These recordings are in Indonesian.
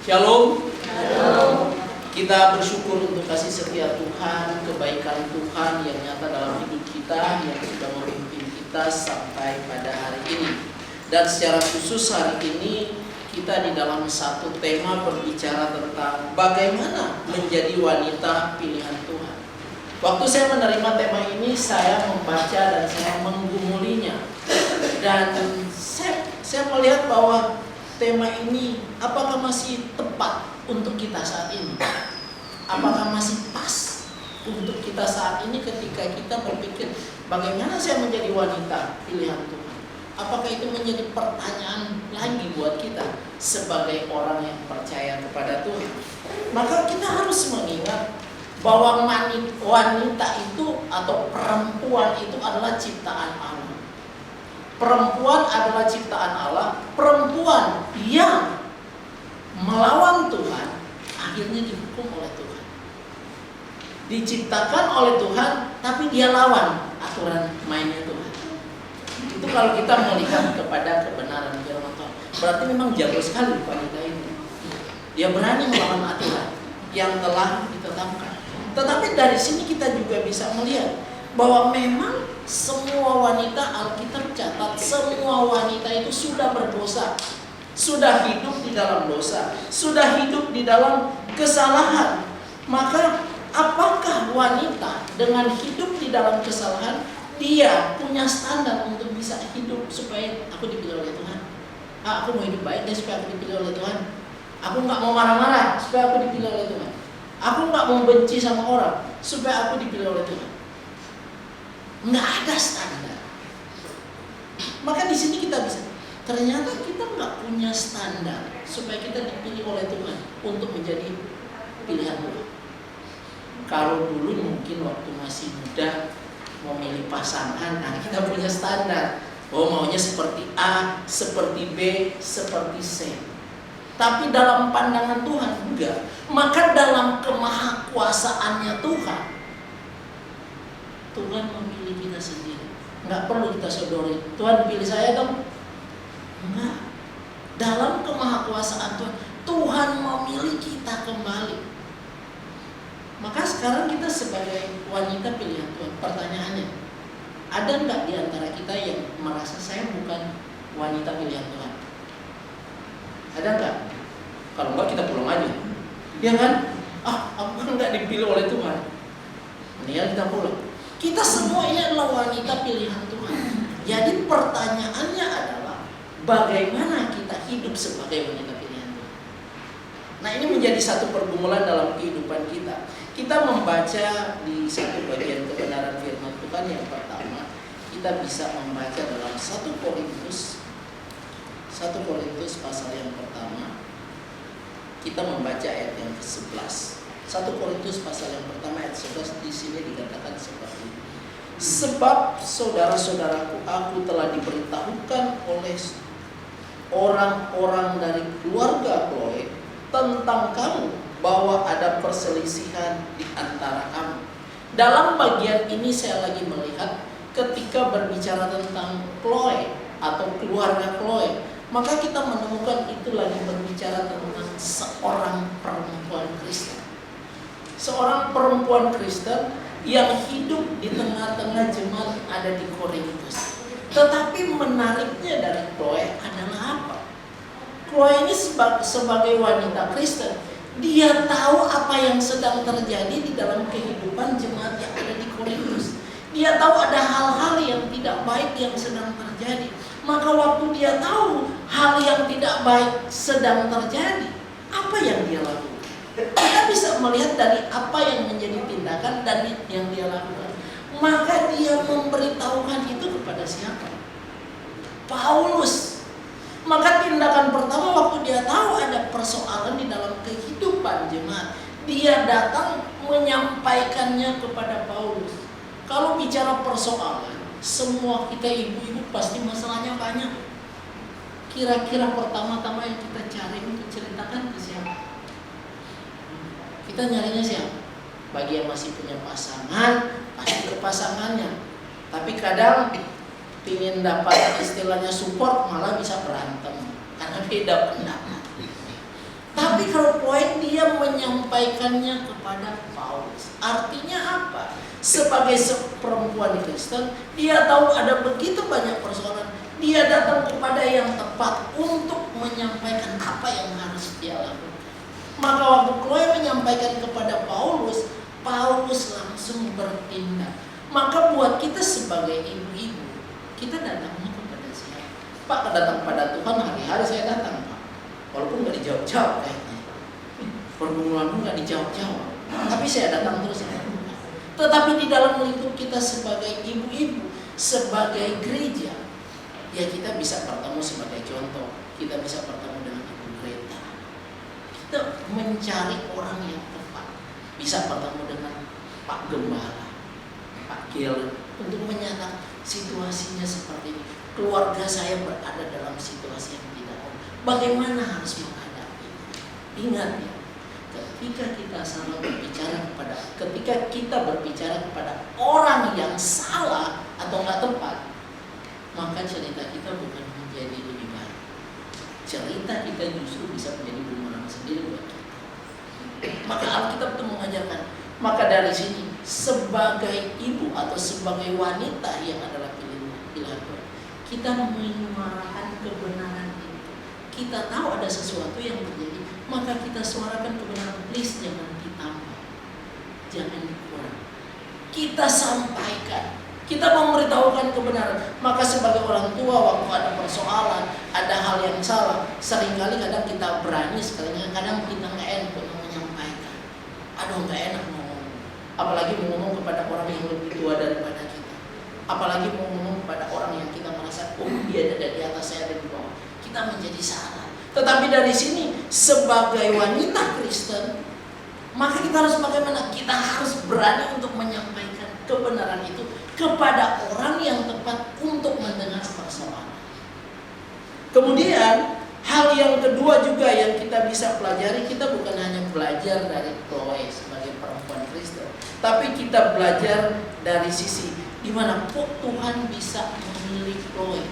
Shalom. Shalom. Kita bersyukur untuk kasih setia Tuhan, kebaikan Tuhan yang nyata dalam hidup kita, yang sudah memimpin kita sampai pada hari ini. Dan secara khusus hari ini kita di dalam satu tema berbicara tentang bagaimana menjadi wanita pilihan Tuhan. Waktu saya menerima tema ini, saya membaca dan saya menggumulinya. Dan saya melihat bahwa tema ini apakah masih tepat untuk kita saat ini? Apakah masih pas untuk kita saat ini ketika kita berpikir bagaimana saya menjadi wanita pilihan Tuhan? Apakah itu menjadi pertanyaan lagi buat kita sebagai orang yang percaya kepada Tuhan? Maka kita harus mengingat bahwa wanita itu atau perempuan itu adalah ciptaan Allah. Perempuan adalah ciptaan Allah. Perempuan yang melawan Tuhan akhirnya dihukum oleh Tuhan. Diciptakan oleh Tuhan, tapi dia lawan aturan mainnya Tuhan. Itu kalau kita melihat kepada kebenaran firman Tuhan, berarti memang jago sekali wanita ini. Dia berani melawan aturan yang telah ditetapkan. Tetapi dari sini kita juga bisa melihat bahwa memang semua wanita, Alkitab catat, semua wanita itu sudah berdosa, sudah hidup di dalam dosa, sudah hidup di dalam kesalahan. Maka apakah wanita dengan hidup di dalam kesalahan, dia punya standar untuk bisa hidup supaya aku dipilih oleh Tuhan? Aku mau hidup baik deh supaya aku dipilih oleh Tuhan. Aku nggak mau marah-marah supaya aku dipilih oleh Tuhan. Aku nggak mau benci sama orang supaya aku dipilih oleh Tuhan. Nggak ada standar. Maka di sini kita bisa, ternyata kita nggak punya standar supaya kita dipilih oleh Tuhan untuk menjadi pilihan Tuhan. Kalau dulu mungkin waktu masih muda memilih pasangan, nah kita punya standar. Oh, maunya seperti A, seperti B, seperti C. Tapi dalam pandangan Tuhan enggak. Maka dalam kemahakuasaannya Tuhan memilih kita sendiri. Enggak perlu kita sodori, Tuhan pilih saya dong. Enggak. Dalam kemahakuasaan Tuhan memilih kita kembali. Maka sekarang kita sebagai wanita pilihan Tuhan, pertanyaannya, ada enggak di antara kita yang merasa saya bukan wanita pilihan Tuhan? Ada enggak? Kalau enggak kita pulang aja. Ya kan? Aku kan enggak dipilih oleh Tuhan. Mendingan kita pulang. Kita semua ini adalah wanita pilihan Tuhan. Jadi pertanyaannya adalah bagaimana kita hidup sebagai wanita pilihan Tuhan. Nah, ini menjadi satu pergumulan dalam kehidupan kita. Kita membaca di satu bagian kebenaran firman Tuhan yang pertama, kita bisa membaca dalam 1 Korintus pasal yang pertama. Kita membaca ayat yang ke-11. 1 Korintus pasal yang pertama ayat 11 di sini dikatakan seperti ini. Sebab saudara-saudaraku, aku telah diberitahukan oleh orang-orang dari keluarga Chloe tentang kamu bahwa ada perselisihan di antara kamu. Dalam bagian ini saya lagi melihat ketika berbicara tentang Chloe atau keluarga Chloe, maka kita menemukan itu lagi berbicara tentang seorang perempuan Kristen. Seorang perempuan Kristen yang hidup di tengah-tengah jemaat ada di Korintus. Tetapi menariknya dari Chloe adalah apa? Chloe ini sebagai wanita Kristen, dia tahu apa yang sedang terjadi di dalam kehidupan jemaat yang ada di Korintus. Dia tahu ada hal-hal yang tidak baik yang sedang terjadi. Maka waktu dia tahu hal yang tidak baik sedang terjadi, apa yang dia lakukan? Kita bisa melihat dari apa yang menjadi tindakan dan yang dia lakukan. Maka dia memberitahukan itu kepada siapa? Paulus. Maka tindakan pertama waktu dia tahu ada persoalan di dalam kehidupan jemaat, dia datang menyampaikannya kepada Paulus. Kalau bicara persoalan, semua kita ibu-ibu pasti masalahnya banyak. Kira-kira pertama-tama yang kita cari untuk ceritakan ke siapa? Kita nyarinya siapa? Bagi yang masih punya pasangan, pasti ke pasangannya. Tapi kadang ingin dapat istilahnya support, malah bisa berantem karena beda pendapat. Tapi Tapi kalau poin dia menyampaikannya kepada Paulus, artinya apa? Sebagai perempuan Kristen, dia tahu ada begitu banyak persoalan. Dia datang kepada yang tepat untuk menyampaikan apa yang harus dia lakukan. Maka waktu Chloe menyampaikan kepada Paulus, Paulus langsung bertindak. Maka buat kita sebagai ibu-ibu, kita datangnya kepada siapa? Pak, datang pada Tuhan hari-hari saya datang, Pak. Walaupun gak dijawab-jawab kayaknya. Pergumulanmu gak dijawab-jawab. Tapi saya datang terus sama Tuhan. Tetapi di dalam lingkup kita sebagai ibu-ibu, sebagai gereja, ya kita bisa bertemu sebagai contoh. Kita bisa bertemu dengan Ibu Greta. Kita mencari orang yang tepat. Bisa bertemu dengan Pak Gembala, Pak Gil, untuk menyatakan situasinya seperti ini. Keluarga saya berada dalam situasi yang tidak baik. Bagaimana harus menghadapi? Ingat ya, ketika kita berbicara kepada orang yang salah atau nggak tepat, maka cerita kita bukan menjadi lebih baik. Cerita kita justru bisa menjadi bumerang sendiri buat kita. Maka Alkitab itu mengajarkan. Maka dari sini, sebagai ibu atau sebagai wanita yang adalah pilihan Tuhan, kita menyuarakan kebenaran itu. Kita tahu ada sesuatu yang terjadi, maka kita suarakan kebenaran. Please jangan ditambah, jangan dikurang. Kita sampaikan, kita memberitahukan kebenaran. Maka sebagai orang tua, waktu ada persoalan, ada hal yang salah, seringkali kadang kita berani, kadang kita nggak enak untuk menyampaikan. Aduh, nggak enak ngomong. Apalagi mau ngomong kepada orang yang lebih tua daripada kita. Apalagi mau ngomong kepada orang yang kita merasa, oh dia ada di atas, saya ada di bawah. Kita menjadi salah. Tetapi dari sini, sebagai wanita Kristen, maka kita harus bagaimana? Kita harus berani untuk menyampaikan kebenaran itu kepada orang yang tepat untuk mendengar persoalan. Kemudian hal yang kedua juga yang kita bisa pelajari, kita bukan hanya belajar dari Chloe sebagai perempuan Kristen, tapi kita belajar dari sisi di mana kok Tuhan bisa memilih Chloe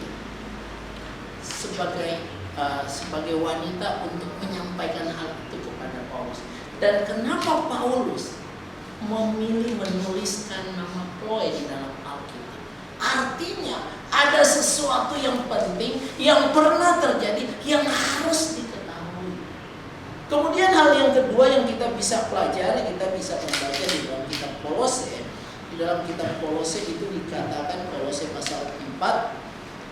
sebagai wanita untuk menyampaikan hal itu kepada Paulus. Dan kenapa Paulus memilih menuliskan nama Chloe di dalam Alkitab? Artinya ada sesuatu yang penting yang pernah terjadi yang harus diketahui. Kemudian hal yang kedua yang kita bisa pelajari, kita bisa membaca di dalam kitab Kolose. Di dalam kitab Kolose itu dikatakan, Kolose pasal 4,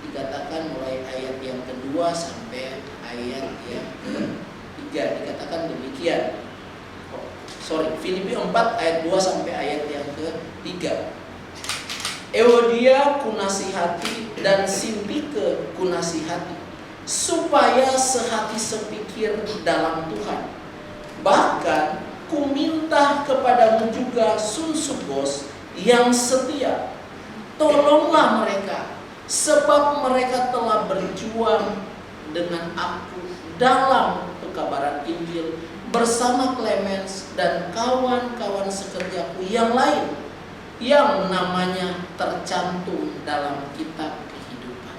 dikatakan mulai ayat yang kedua sampai ayat yang ketiga, dikatakan demikian. Filipi 4 ayat 2 sampai ayat yang ketiga. Euodia kunasihati dan Sintike kunasihati, supaya sehati sepikir dalam Tuhan. Bahkan kuminta kepadamu juga Sunsugos yang setia. Tolonglah mereka, sebab mereka telah berjuang dengan aku dalam pekabaran Injil bersama Clemens dan kawan-kawan sekerjaku yang lain yang namanya tercantum dalam kitab kehidupan.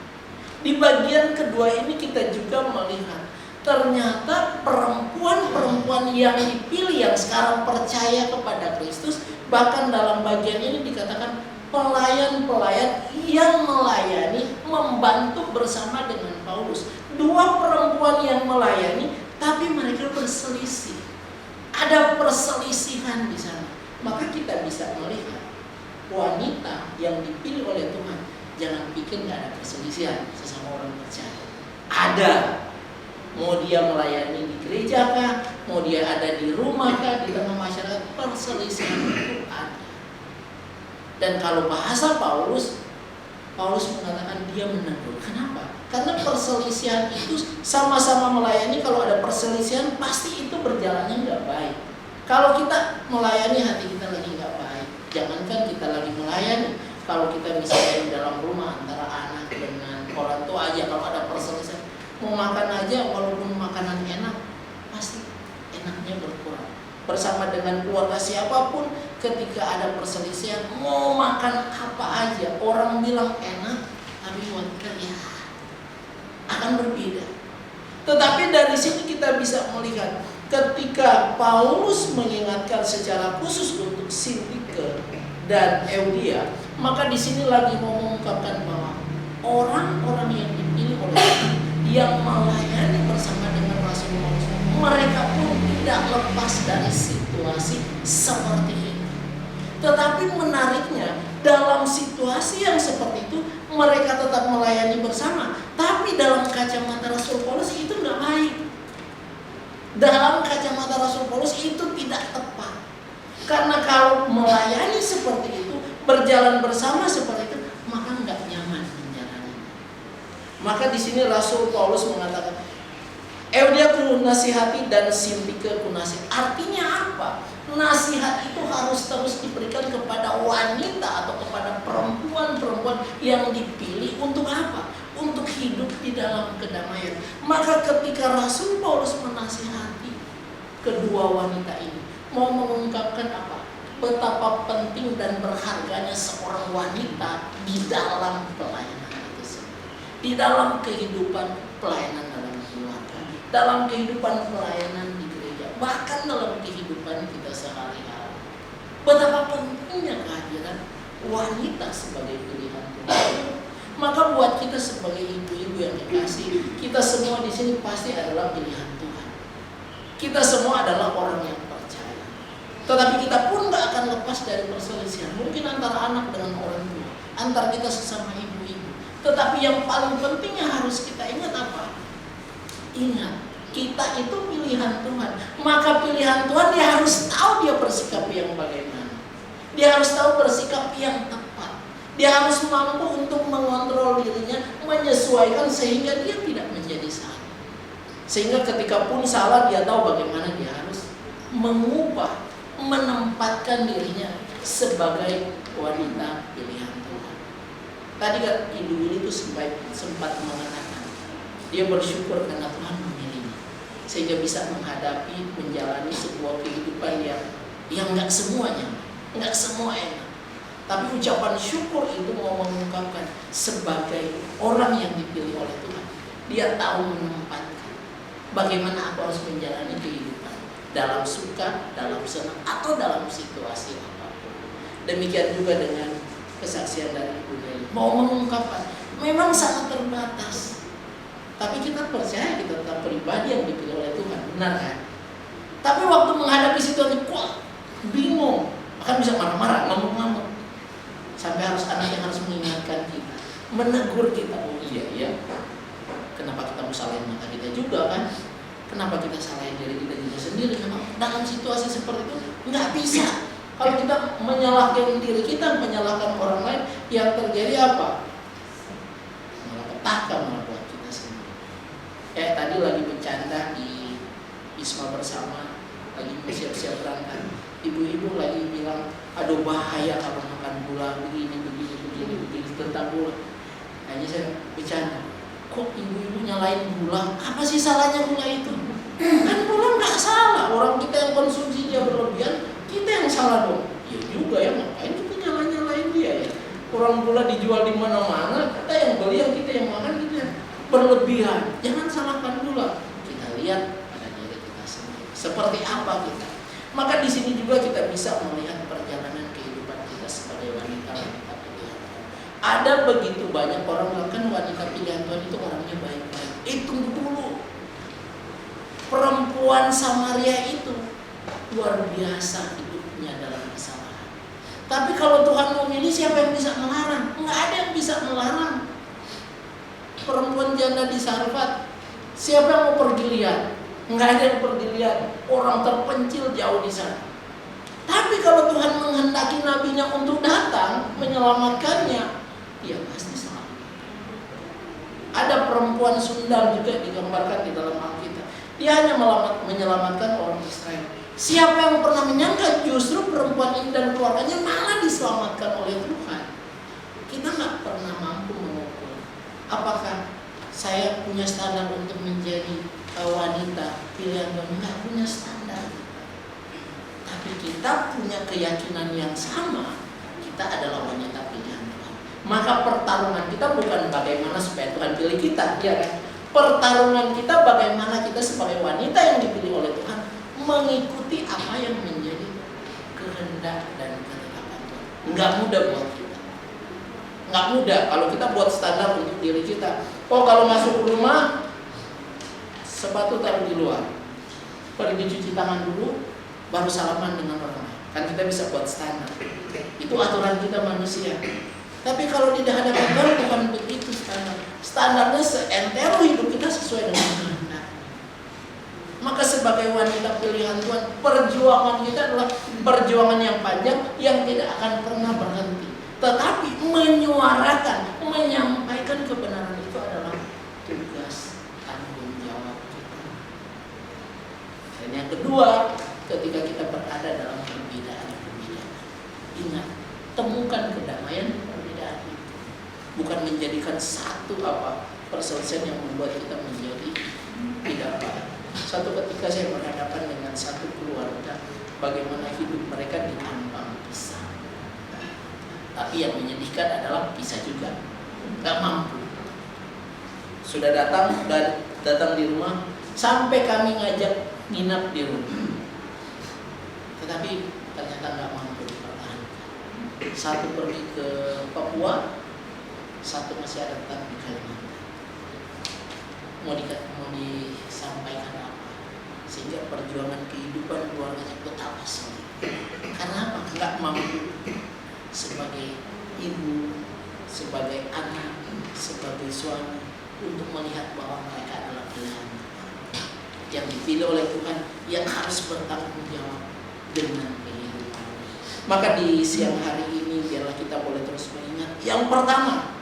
Di bagian kedua ini kita juga melihat ternyata perempuan-perempuan yang dipilih yang sekarang percaya kepada Kristus, bahkan dalam bagian ini dikatakan pelayan-pelayan yang melayani, membantu bersama dengan Paulus. Dua perempuan yang melayani, tapi mereka berselisih. Ada perselisihan di sana. Maka kita bisa melihat wanita yang dipilih oleh Tuhan, jangan pikir gak ada perselisihan sesama orang percaya. Ada. Mau dia melayani di gereja kah, mau dia ada di rumah kah, di tengah masyarakat, perselisihan itu ada. Dan kalau bahasa Paulus mengatakan dia menegur. Kenapa? Karena perselisihan itu sama-sama melayani. Kalau ada perselisihan pasti itu berjalannya nggak baik. Kalau kita melayani hati kita lagi nggak baik, jangankan kita lagi melayani, kalau kita misalnya di dalam rumah antara anak dengan orang tua aja, kalau ada perselisihan, mau makan aja walaupun makanan enak, pasti enaknya berkurang. Bersama dengan keluarga siapapun, ketika ada perselisihan, mau makan apa aja, orang bilang enak, tapi buat kita ya akan berbeda. Tetapi dari sini kita bisa melihat ketika Paulus mengingatkan secara khusus untuk Sintika dan Euodia, maka di sini lagi mau mengungkapkan bahwa orang-orang yang dipilih oleh Tuhan yang melayani bersama dengan Rasul Paulus, mereka pun tidak lepas dari situasi seperti ini. Tetapi menariknya, dalam situasi yang seperti itu mereka tetap melayani bersama. Tapi dalam kacamata Rasul Paulus itu nggak baik. Dalam kacamata Rasul Paulus itu tidak tepat. Karena kalau melayani seperti itu, berjalan bersama seperti itu, maka nggak nyaman menjalani. Maka di sini Rasul Paulus mengatakan, Euodia ku nasihati dan Sintika ku nasihati. Artinya apa? Nasihat itu harus terus diberikan kepada wanita atau kepada perempuan-perempuan yang dipilih untuk apa? Untuk hidup di dalam kedamaian. Maka ketika Rasul Paulus menasihati kedua wanita ini, mau mengungkapkan apa? Betapa penting dan berharganya seorang wanita di dalam pelayanan itu sendiri. Di dalam kehidupan pelayanan dalam keluarga, dalam kehidupan pelayanan di gereja, bahkan dalam kehidupan kita sehari-hari. Betapa pentingnya kehadiran wanita sebagai pilihan Tuhan. Maka buat kita sebagai ibu-ibu yang dikasih, kita semua di sini pasti adalah pilihan Tuhan. Kita semua adalah orang yang percaya. Tetapi kita pun gak akan lepas dari perselisihan. Mungkin antara anak dengan orang tua, antar kita sesama ibu-ibu. Tetapi yang paling penting yang harus kita ingat apa? Ingat, kita itu pilihan Tuhan. Maka pilihan Tuhan dia harus tahu dia bersikap yang bagaimana. Dia harus tahu bersikap yang tepat. Dia harus mampu untuk mengontrol dirinya, menyesuaikan sehingga dia tidak menjadi salah. Sehingga ketika pun salah dia tahu bagaimana dia harus mengubah, menempatkan dirinya sebagai wanita pilihan Tuhan. Tadi kan Ibu Willy itu sempat mengatakan dia bersyukur karena Tuhan memilihnya, sehingga bisa menghadapi, menjalani sebuah kehidupan yang nggak semuanya, nggak semua enak. Tapi ucapan syukur itu mau mengungkapkan sebagai orang yang dipilih oleh Tuhan, dia tahu menempatkan bagaimana aku harus menjalani kehidupan dalam suka, dalam senang, atau dalam situasi apapun. Demikian juga dengan kesaksian dari Ibu Nelly, mau mengungkapkan memang sangat terbatas, tapi kita percaya kita tetap pribadi yang dipilih oleh Tuhan, benar kan? Tapi waktu menghadapi situasi, wah bingung, bahkan bisa marah-marah, ngamuk-ngamuk. Sampai harus anak yang harus mengingatkan kita, menegur kita. Oh iya, kenapa kita mau salahin mata kita juga kan? Kenapa kita salahin diri kita juga sendiri? Karena dalam situasi seperti itu nggak bisa. Kalau kita menyalahkan diri kita, menyalahkan orang lain, yang terjadi apa? Malah petaka malah buat kita sendiri. Tadi lagi bercanda di Isma bersama, lagi siap-siap berangkat. Ibu-ibu lagi bilang, aduh bahaya kalau makan gula begini tentang gula. Hanya saya bercanda, kok ibu-ibu nyalain gula? Apa sih salahnya gula itu? Kan gula nggak salah, orang kita yang konsumsi dia berlebihan, kita yang salah dong. Ya juga ya, ngapain kita nyalain dia ya? Orang gula dijual di mana-mana, kita yang beli, yang kita yang makan kita berlebihan. Jangan salahkan gula. Kita lihat pada diri kita sendiri. Seperti apa kita? Maka di sini juga kita bisa melihat perjalanan kehidupan kita sebagai wanita-wanita pilihan Tuhan. Ada begitu banyak orang bahkan wanita pilihan Tuhan itu orangnya baik-baik. Tunggu dulu. Perempuan Samaria itu luar biasa hidupnya dalam kesalahan. Tapi kalau Tuhan memilih, siapa yang bisa melarang? Nggak ada yang bisa melarang. Perempuan janda di Sarfat, siapa yang mau pergi lihat? Nggak ada yang pergi lihat, orang terpencil jauh di sana. Tapi kalau Tuhan menghendaki nabinya untuk datang menyelamatkannya, dia pasti selamat. Ada perempuan Sundal juga digambarkan di dalam Alkitab. Dia hanya menyelamatkan orang Israel. Siapa yang pernah menyangka justru perempuan ini dan keluarganya malah diselamatkan oleh Tuhan? Kita nggak pernah mampu mengukur apakah saya punya standar untuk menjadi wanita pilihan Tuhan. Nggak punya standar. Tapi kita punya keyakinan yang sama, kita adalah wanita pilihan Tuhan. Maka pertarungan kita bukan bagaimana supaya Tuhan pilih kita, ya kan? Pertarungan kita bagaimana kita sebagai wanita yang dipilih oleh Tuhan mengikuti apa yang menjadi kehendak dan ketetapan Tuhan. Nggak mudah buat kita. Nggak mudah kalau kita buat standar untuk diri kita. Oh, kalau masuk rumah sepatu taruh di luar, pergi cuci tangan dulu, baru salaman dengan orang lain. Kan kita bisa buat standar. Itu aturan kita manusia. Tapi kalau di hadapan Tuhan bukan begitu standar. Standarnya seentero hidup kita sesuai dengan kehendak. Maka sebagai wanita pilihan Tuhan, perjuangan kita adalah perjuangan yang panjang yang tidak akan pernah berhenti. Tetapi menyuarakan, menyampaikan kebenaran itu adalah tugas tanggung jawab kita. Dan yang kedua, ketika kita berada dalam perbedaan, ingat, temukan kedamaian di perbedaan itu. Bukan menjadikan satu perselisihan yang membuat kita menjadi tidak baik. Satu ketika saya berhadapan dengan satu keluarga, bagaimana hidup mereka diambang pisah. Tapi yang menyedihkan adalah pisah juga, nggak mampu. Sudah datang di rumah, sampai kami ngajak nginap di rumah, tetapi ternyata nggak mampu dipertahankan. Satu pergi ke Papua, satu masih ada tetap di Kalimantan. Mau disampaikan apa? Sehingga perjuangan kehidupan keluarganya betapa sulit. Karena apa? Nggak mampu sebagai ibu, sebagai anak, sebagai suami untuk melihat bahwa mereka adalah pilihan yang dipilih oleh Tuhan, yang harus bertanggung jawab dengan kehidupan. Maka di siang hari ini biarlah kita boleh terus mengingat. Yang pertama,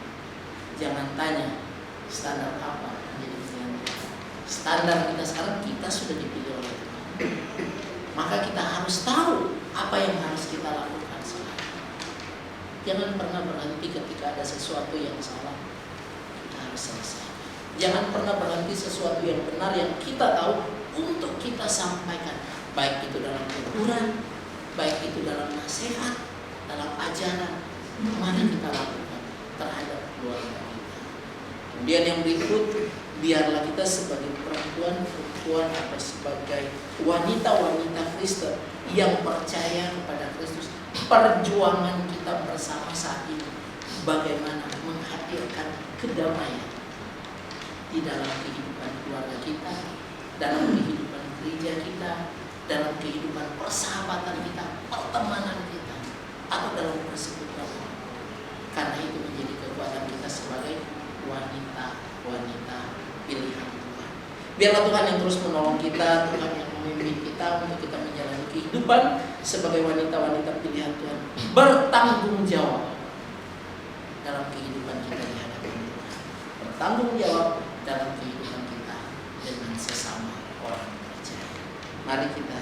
jangan tanya standar apa menjadi pilihan Tuhan. Standar kita sekarang, kita sudah dipilih oleh Tuhan. Maka kita harus tahu apa yang harus kita lakukan sekarang. Jangan pernah berhenti ketika ada sesuatu yang salah, kita harus selesai. Jangan pernah berhenti sesuatu yang benar yang kita tahu untuk kita sampaikan. Baik itu dalam teguran, baik itu dalam nasihat, dalam ajaran. Mari kita lakukan terhadap keluarga kita. Kemudian yang berikut, biarlah kita sebagai perempuan atau sebagai wanita-wanita Kristen yang percaya kepada Kristus, perjuangan kita bersama saat ini bagaimana menghadirkan kedamaian di dalam kehidupan keluarga kita, dalam kehidupan gereja kita, dalam kehidupan persahabatan kita, pertemanan kita, atau dalam persekutuan. Karena itu menjadi kekuatan kita sebagai wanita-wanita pilihan Tuhan. Biarlah Tuhan yang terus menolong kita, Tuhan yang memimpin kita untuk kita menjalani kehidupan sebagai wanita-wanita pilihan Tuhan, bertanggung jawab dalam kehidupan kita di hadapan Tuhan, bertanggung jawab dalam kehidupan kita dengan sesama orang percaya. Mari kita